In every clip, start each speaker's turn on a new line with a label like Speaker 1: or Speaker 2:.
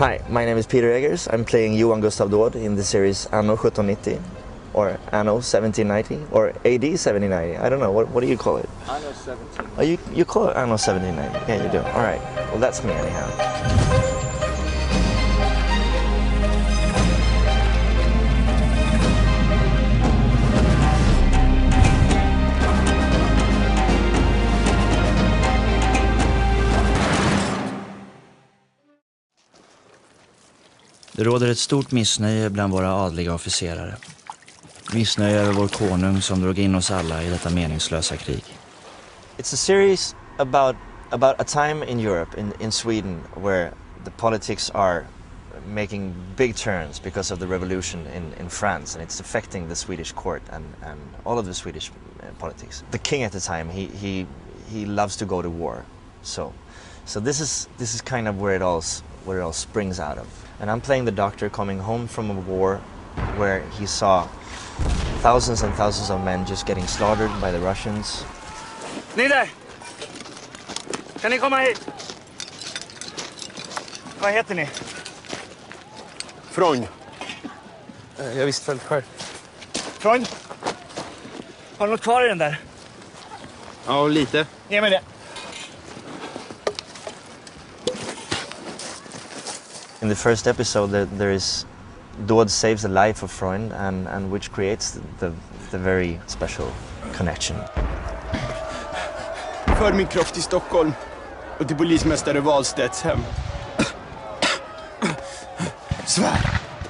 Speaker 1: Hi, my name is Peter Eggers. I'm playing Johan Gustav Daud in the series Anno 1790, or Anno 1790, or AD 1790. I don't know, what do you call it?
Speaker 2: Anno 17.
Speaker 1: Oh, you call it Anno 1790? Yeah, you do. All right. Well, that's me anyhow.
Speaker 3: Det råder ett stort missnöje bland våra adliga officerare. Missnöje över vår konung som drog in oss alla i detta meningslösa krig.
Speaker 1: It's a series about a time in Europe, in Sweden, where the politics are making big turns because of the revolution in France, and it's affecting the Swedish court and all of the Swedish politics. The king at the time, he loves to go to war, so this is kind of where it all springs out of. And I'm playing the doctor coming home from a war where he saw thousands and thousands of men just getting slaughtered by the Russians.
Speaker 4: Ni där! Kan ni komma hit? Vad heter ni?
Speaker 2: Freund.
Speaker 4: Jag visste väl själv. Freund? Har du något kvar i den där?
Speaker 2: Ja, lite.
Speaker 4: Ge mig det.
Speaker 1: In the first episode, there is Daud saves the life of Freund, and which creates the very special connection.
Speaker 2: För min kropp till Stockholm och till polismästare Wahlstedts hem.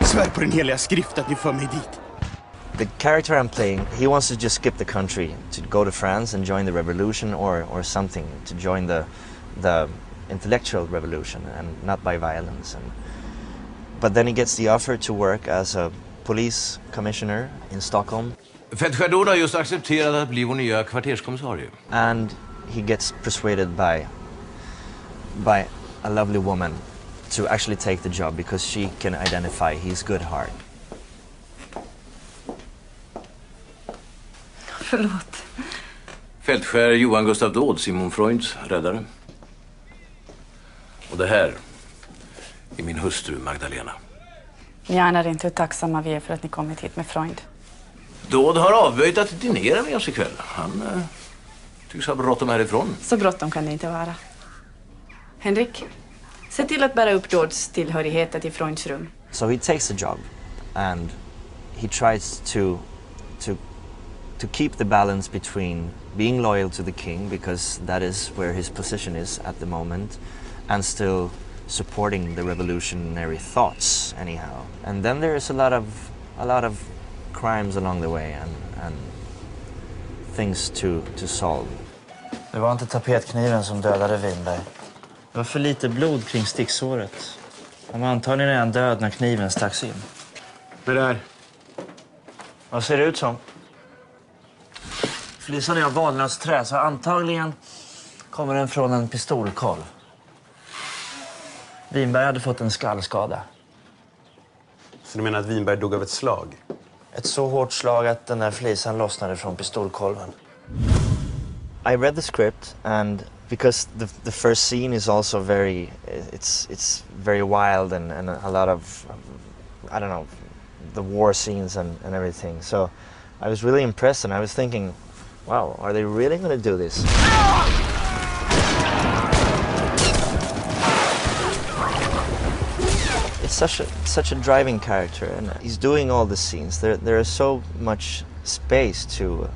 Speaker 2: Svär på den heliga skrift att ni för mig dit.
Speaker 1: The character I'm playing, he wants to just skip the country to go to France and join the revolution or something, to join the intellectual revolution and not by violence. But then he gets the offer to work as a police commissioner in Stockholm.
Speaker 5: Fältskär har just accepterat att bli vår nya kvarterskommissarie.
Speaker 1: And he gets persuaded by a lovely woman to actually take the job because she can identify his good heart.
Speaker 6: Förlåt.
Speaker 5: Fältskär Johan Gustav Daud, Simon Freunds räddare. Och det här är min hustru Magdalena.
Speaker 6: Ni anar inte hur tacksamma vi är för att ni kommit hit med Freund.
Speaker 5: Daud har avböjt att dinera med oss ikväll. Han tycks ha bråttom härifrån.
Speaker 6: Så bråttom kan det inte vara. Henrik, se till att bära upp Dauds tillhörigheter till Freunds rum.
Speaker 1: So he takes the job and he tries to keep the balance between being loyal to the king, because that is where his position is at the moment, and still supporting the revolutionary thoughts anyhow. And then there is a lot of crimes along the way and things to solve.
Speaker 3: Det var inte tapetkniven som dödade Winberg. Det var för lite blod kring sticksåret. Han var antagligen redan död när kniven stacks in.
Speaker 2: Vad är det här?
Speaker 3: Vad ser det ut som? Flisan är av valnötsträ, så antagligen kommer den från en pistolkolv. Winberg hade fått en skallskada.
Speaker 2: Så du menar att Winberg dog av ett slag?
Speaker 3: Ett så hårt slag att den där flisan lossnade från pistolkolven.
Speaker 1: I read the script, and because the first scene is also it's very wild and a lot of I don't know, the war scenes and everything. So I was really impressed, and I was thinking, wow, are they really going to do this? It's such a driving character, and he's doing all the scenes. There is so much space to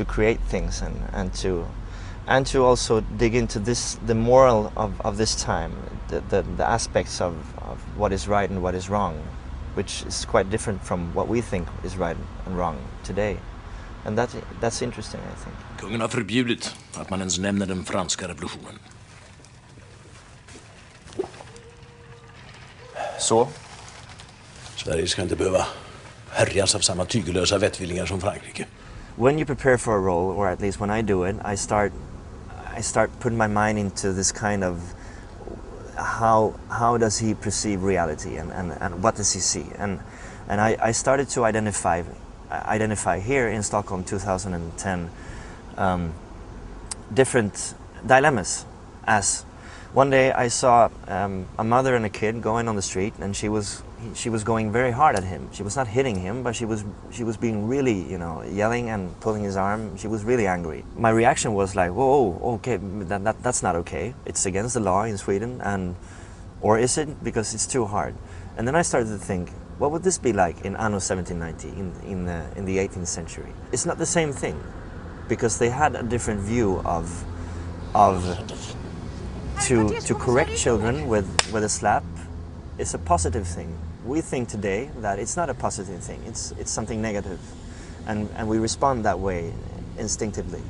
Speaker 1: create things and to also dig into the moral of this time, the aspects of what is right and what is wrong, which is quite different from what we think is right and wrong today. And that's interesting, I think.
Speaker 5: Kungen har förbjudit att man ens nämner den franska revolutionen.
Speaker 1: Så?
Speaker 5: Sverige ska inte behöva härjas av samma tygelösa vettvillingar som Frankrike.
Speaker 1: When you prepare for a role, or at least when I do it, I start putting my mind into this kind of how does he perceive reality and what does he see, and I started to identify here in Stockholm 2010 different dilemmas as One day I saw a mother and a kid going on the street, and she was going very hard at him. She was not hitting him, but she was being really, yelling and pulling his arm. She was really angry. My reaction was like, whoa, okay, that's not okay. It's against the law in Sweden, or is it? Because it's too hard. And then I started to think, what would this be like in Anno 1790, in the 18th century? It's not the same thing, because they had a different view of to correct children with a slap is a positive thing. We think today that it's not a positive thing, it's something negative, and we respond that way instinctively.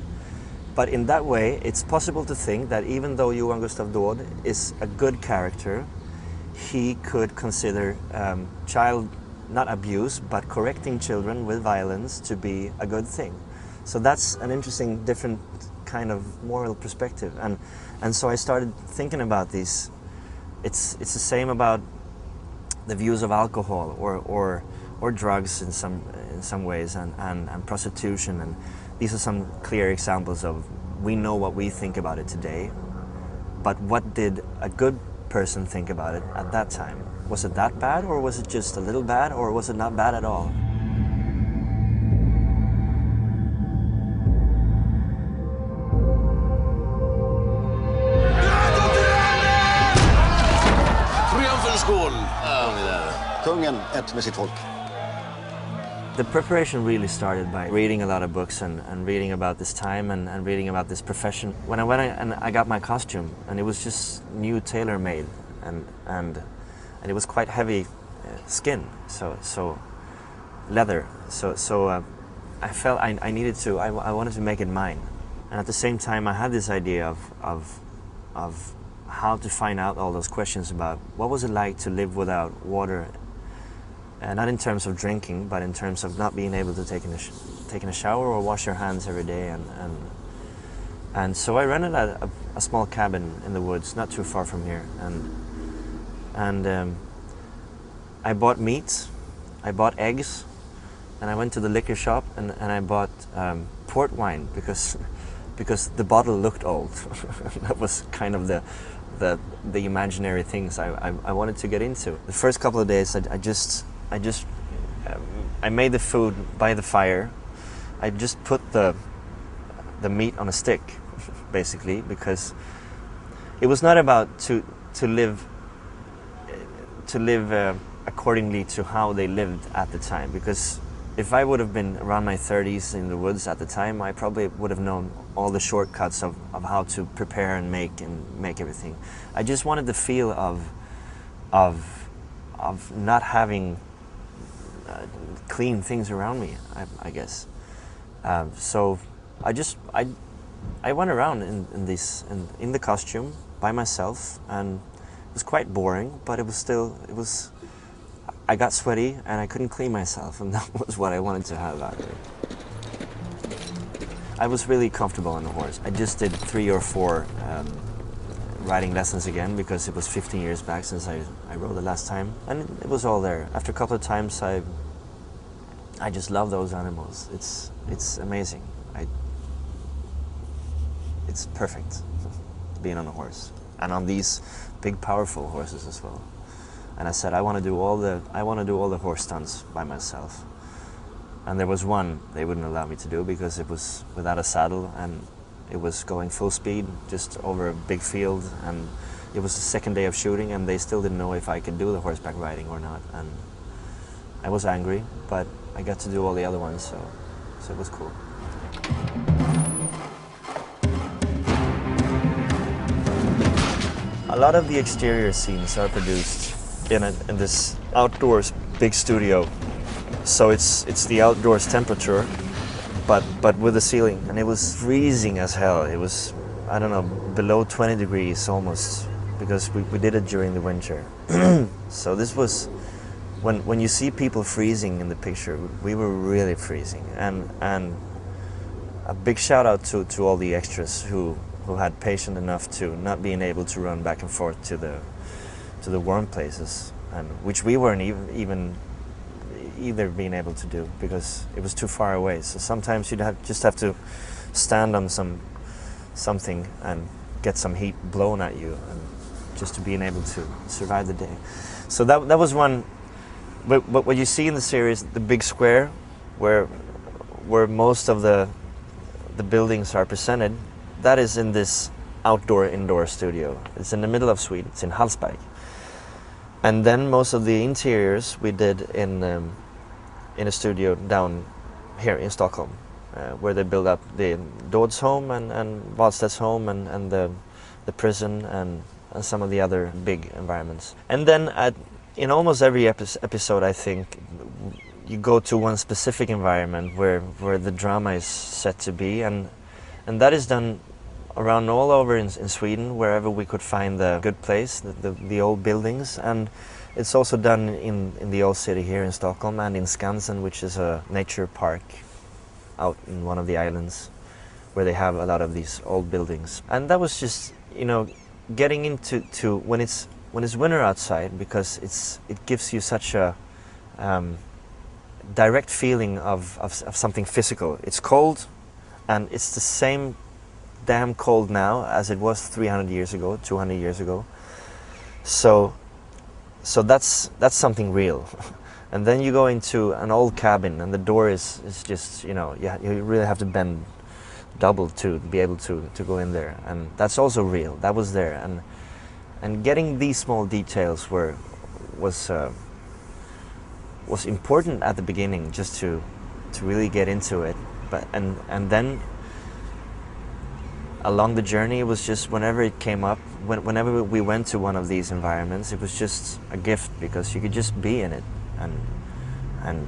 Speaker 1: But in that way, it's possible to think that even though Johan Gustav Daud is a good character, he could consider child, not abuse, but correcting children with violence to be a good thing. So that's an interesting, different kind of moral perspective. And so I started thinking about these. It's the same about the views of alcohol or drugs in some ways, and prostitution, and these are some clear examples of, we know what we think about it today, but what did a good person think about it at that time? Was it that bad, or was it just a little bad, or was it not bad at all?
Speaker 7: Kungen ett med sitt folk.
Speaker 1: The preparation really started by reading a lot of books and reading about this time and reading about this profession. When I went and I got my costume, and it was just new tailor-made, and it was quite heavy skin, so leather. So I felt I needed to. I wanted to make it mine, and at the same time I had this idea of how to find out all those questions about what was it like to live without water. Not in terms of drinking, but in terms of not being able to take a shower or wash your hands every day, and so I rented a small cabin in the woods, not too far from here, and I bought meat, I bought eggs, and I went to the liquor shop and I bought port wine because the bottle looked old. That was kind of the imaginary things I wanted to get into. The first couple of days I made the food by the fire. I just put the meat on a stick, basically, because it was not about to live accordingly to how they lived at the time. Because if I would have been around my 30s in the woods at the time, I probably would have known all the shortcuts of how to prepare and make everything. I just wanted the feel of not having clean things around me, I guess. So I went around in the costume by myself, and it was quite boring, but it was I got sweaty and I couldn't clean myself, and that was what I wanted to have out of it. I was really comfortable on the horse. I just did 3 or 4 riding lessons again, because it was 15 years back since I rode the last time, and it was all there. After a couple of times I just love those animals. It's amazing. It's perfect being on a horse, and on these big powerful horses as well. And I said I want to do all the horse stunts by myself. And there was one they wouldn't allow me to do because it was without a saddle, and it was going full speed just over a big field, and it was the second day of shooting, and they still didn't know if I could do the horseback riding or not. And I was angry, but I got to do all the other ones, so it was cool. A lot of the exterior scenes are produced in this outdoors big studio, so it's the outdoors temperature, but with the ceiling, and it was freezing as hell. It was, I don't know, below 20 degrees almost, because we did it during the winter. So this was, when you see people freezing in the picture, we were really freezing, and a big shout out to all the extras who had patience enough to not being able to run back and forth to the warm places, and which we weren't even either being able to do because it was too far away. So sometimes you'd just have to stand on something and get some heat blown at you, and just to being able to survive the day. So that was one. But what you see in the series, the big square, where most of the buildings are presented, that is in this indoor studio. It's in the middle of Sweden. It's in Hallsberg. And then most of the interiors we did in a studio down here in Stockholm, where they build up the Dodds home and Wahlstedt's home and the prison and some of the other big environments. And then in almost every episode, I think, you go to one specific environment where the drama is set to be, and that is done around all over in Sweden, wherever we could find the good place, the old buildings. And it's also done in the old city here in Stockholm and in Skansen, which is a nature park out in one of the islands where they have a lot of these old buildings. And that was just, getting into when it's winter outside, because it gives you such a direct feeling of something physical. It's cold, and it's the same damn cold now as it was 300 years ago, 200 years ago. So that's something real. And then you go into an old cabin, and the door is just, you really have to bend double to be able to go in there, and that's also real. That was there, and getting these small details was important at the beginning, just to really get into it. But and then along the journey, it was just whenever it came up, whenever we went to one of these environments, it was just a gift, because you could just be in it, and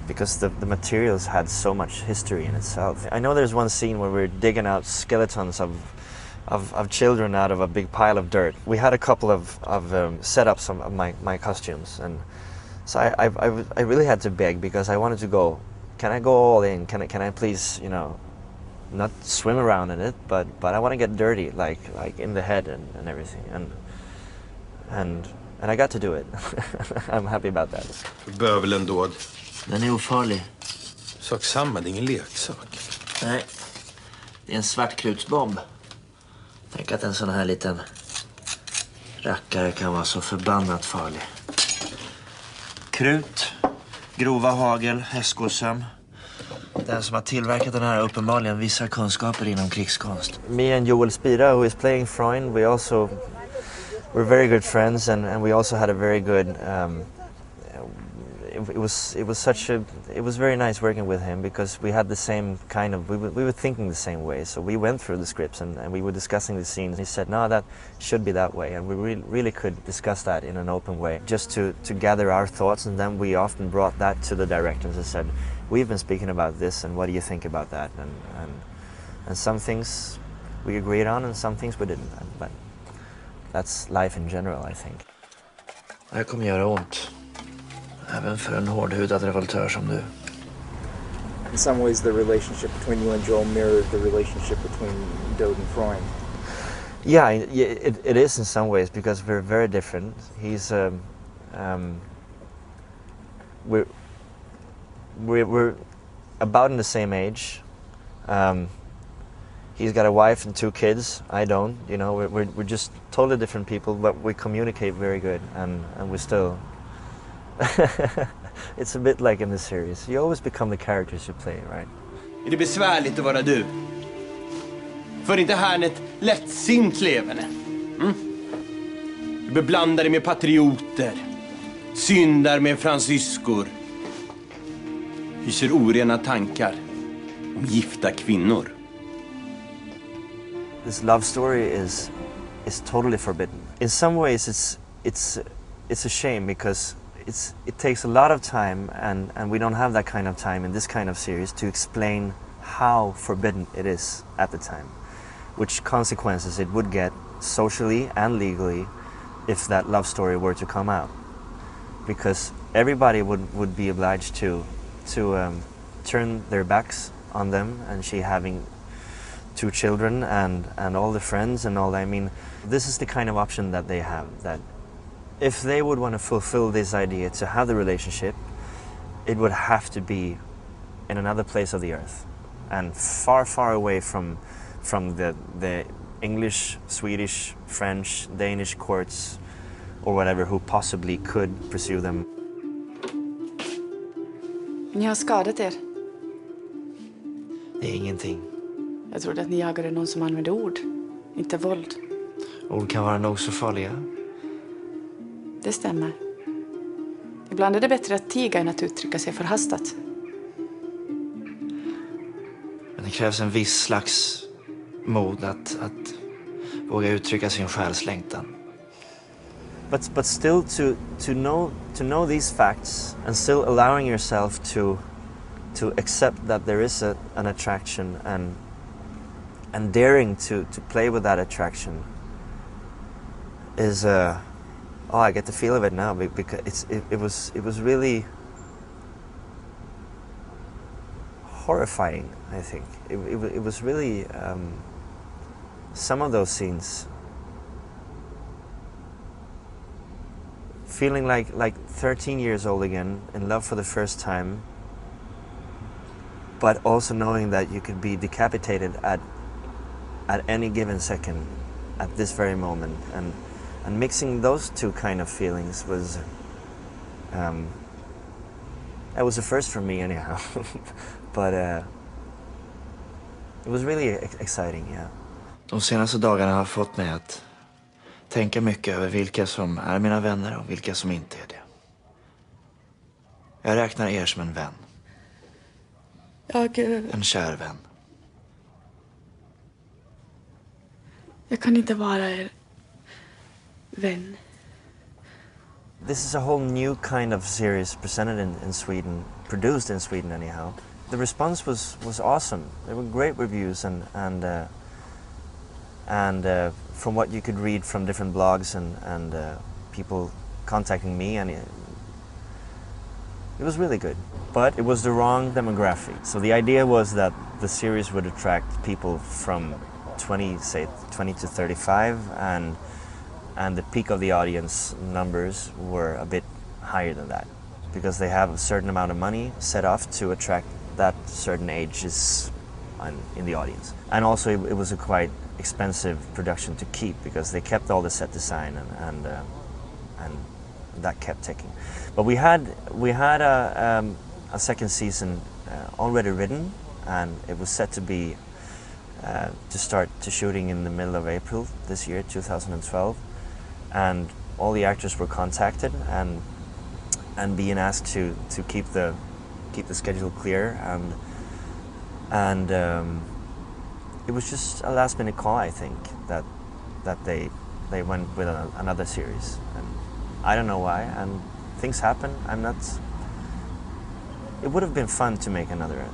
Speaker 1: because the materials had so much history in itself. I know there's one scene where we're digging out skeletons of children out of a big pile of dirt. We had a couple of setups of my costumes, and so I really had to beg, because I wanted to go. Can I go all in? Can I please, not swim around in it, but I want to get dirty, like in the head and everything, and I got to do it. I'm happy about that.
Speaker 2: Bövelen Dåd.
Speaker 3: Den är ofarlig.
Speaker 2: Sak samma, det är ingen leksak.
Speaker 3: Nej, det är en svartkrutsbomb. Tänk att en sån här liten rackare kan vara så förbannat farlig. Krut, grova hagel, hästgårdsöm. Den som har tillverkat den här har uppenbarligen vissa kunskaper inom krigskonst.
Speaker 1: Me and Joel Spira, who is playing Freund, we're very good friends, and we also had a very good. It was very nice working with him, because we had the same kind of, we were thinking the same way. So we went through the scripts and we were discussing the scenes. He said, no, that should be that way, and we really could discuss that in an open way, just to gather our thoughts. And then we often brought that to the directors and said, we've been speaking about this, and what do you think about that? And some things we agreed on, and some things we didn't. But that's life in general, I think.
Speaker 3: Det här kommer göra ont. Även för en hårdhudad revoltör som du.
Speaker 8: In some ways, the relationship between you and Joel mirrored the relationship between Dode and Freund.
Speaker 1: Yeah, it is in some ways, because we're very different. He's we're about in the same age. He's got a wife and 2 kids. I don't. We're just totally different people, but we communicate very good, and we still. It's a bit like in the series. You always become the characters you play, right?
Speaker 2: Är det besvärligt att vara du? För inte här ett lättsint levande. Du beblandar dig med patrioter. Syndar med fransyskor. Hyser orena tankar om gifta kvinnor.
Speaker 1: This love story is totally forbidden. In some ways, it's a shame, because it takes a lot of time, and we don't have that kind of time in this kind of series to explain how forbidden it is at the time, which consequences it would get socially and legally if that love story were to come out, because everybody would be obliged to turn their backs on them, and she having 2 children and all the friends and all that. I mean, this is the kind of option that they have, that if they would want to fulfill this idea to have the relationship, it would have to be in another place of the earth, and far away from the English, Swedish, French, Danish courts or whatever who possibly could pursue them.
Speaker 6: Ni har skadat er.
Speaker 3: Det är ingenting.
Speaker 6: Jag trodde att ni jagade någon som använde ord, inte våld.
Speaker 3: Ord kan vara nog så farliga.
Speaker 6: Det stämmer. Ibland är det bättre att tiga än att uttrycka sig förhastat.
Speaker 3: Men det krävs en viss slags mod att våga uttrycka sin själslängtan.
Speaker 1: But still to know these facts and still allowing yourself to accept that there is an attraction and daring to play with that attraction is I get the feel of it now because it was really horrifying. I think it was really some of those scenes. Feeling like 13 years old again, in love for the first time, but also knowing that you could be decapitated at any given second, at this very moment, and mixing those two kind of feelings was that was a first for me anyhow. But it was really exciting, yeah.
Speaker 3: De senaste dagarna har fått mig att tänka mycket över vilka som är mina vänner och vilka som inte är det. Jag räknar er som en vän. En kär vän.
Speaker 6: Jag kan inte vara er vän.
Speaker 1: This is a whole new kind of series presented in Sweden, produced in Sweden anyhow. The response was awesome. There were great reviews and from what you could read from different blogs and people contacting me, and it was really good. But it was the wrong demographic. So the idea was that the series would attract people from 20 to 35, and the peak of the audience numbers were a bit higher than that, because they have a certain amount of money set off to attract that certain ages in the audience. And also it was a quite expensive production to keep, because they kept all the set design and that kept ticking. But we had a second season already written, and it was set to be to start to shooting in the middle of April this year, 2012, and all the actors were contacted and being asked to keep the schedule clear, and it was just a last minute call, I think, that they went with another series, and I don't know why, and things happen. It would have been fun to make another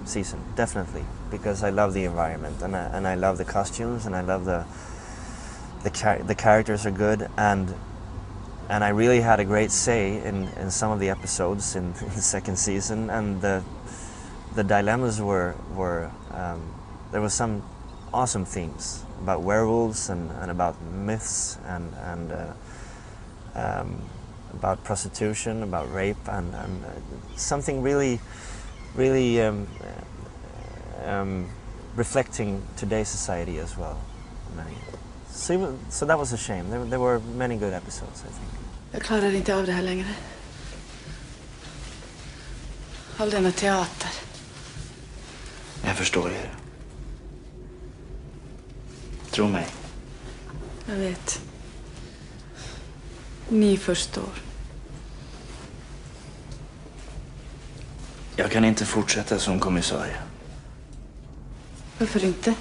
Speaker 1: season, definitely, because I love the environment and I love the costumes, and I love the characters are good, and I really had a great say in some of the episodes in the second season, and the dilemmas were there was some awesome themes about werewolves and about myths and about prostitution, about rape, and something really reflecting today's society as well. So that was a shame. There were many good episodes, I think.
Speaker 6: Jag klarar inte av det här längre. All denna teater.
Speaker 3: Jag förstår er. Tro mig.
Speaker 6: Jag vet. Ni förstår.
Speaker 3: Jag kan inte fortsätta som kommissarie.
Speaker 6: Varför inte?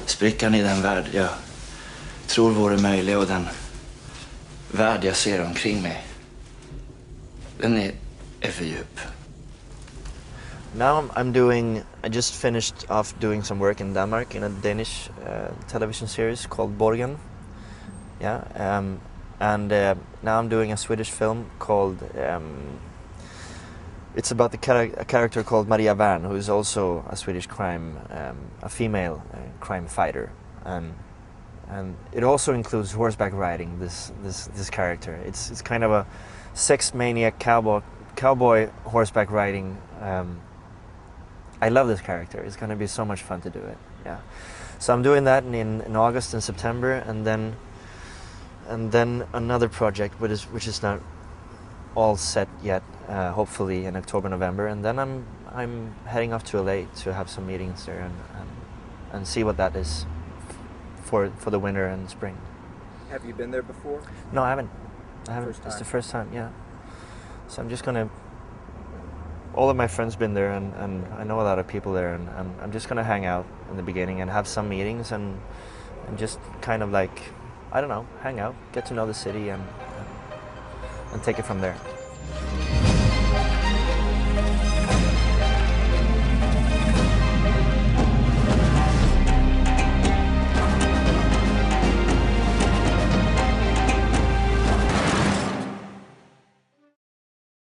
Speaker 3: Sprickan i den värld jag tror vore möjlig och den värld jag ser omkring mig, den är för djup.
Speaker 1: Now I just finished off doing some work in Denmark in a Danish television series called Borgen. Yeah, and now I'm doing a Swedish film called, it's about a character called Maria Wern, who is also a Swedish crime, a female crime fighter, and it also includes horseback riding. This character, it's kind of a sex maniac cowboy horseback riding. I love this character. It's going to be so much fun to do it. Yeah. So I'm doing that in August and September, and then another project which is not all set yet. Hopefully in October, November, and then I'm heading off to LA to have some meetings there and see what that is for the winter and spring.
Speaker 8: Have you been there before?
Speaker 1: No, I haven't.
Speaker 8: First
Speaker 1: It's the
Speaker 8: time.
Speaker 1: first time. Yeah. So I'm just gonna. All of my friends been there, and I know a lot of people there, and I'm just gonna hang out in the beginning and have some meetings and just kind of like, I don't know, hang out, get to know the city and take it from there.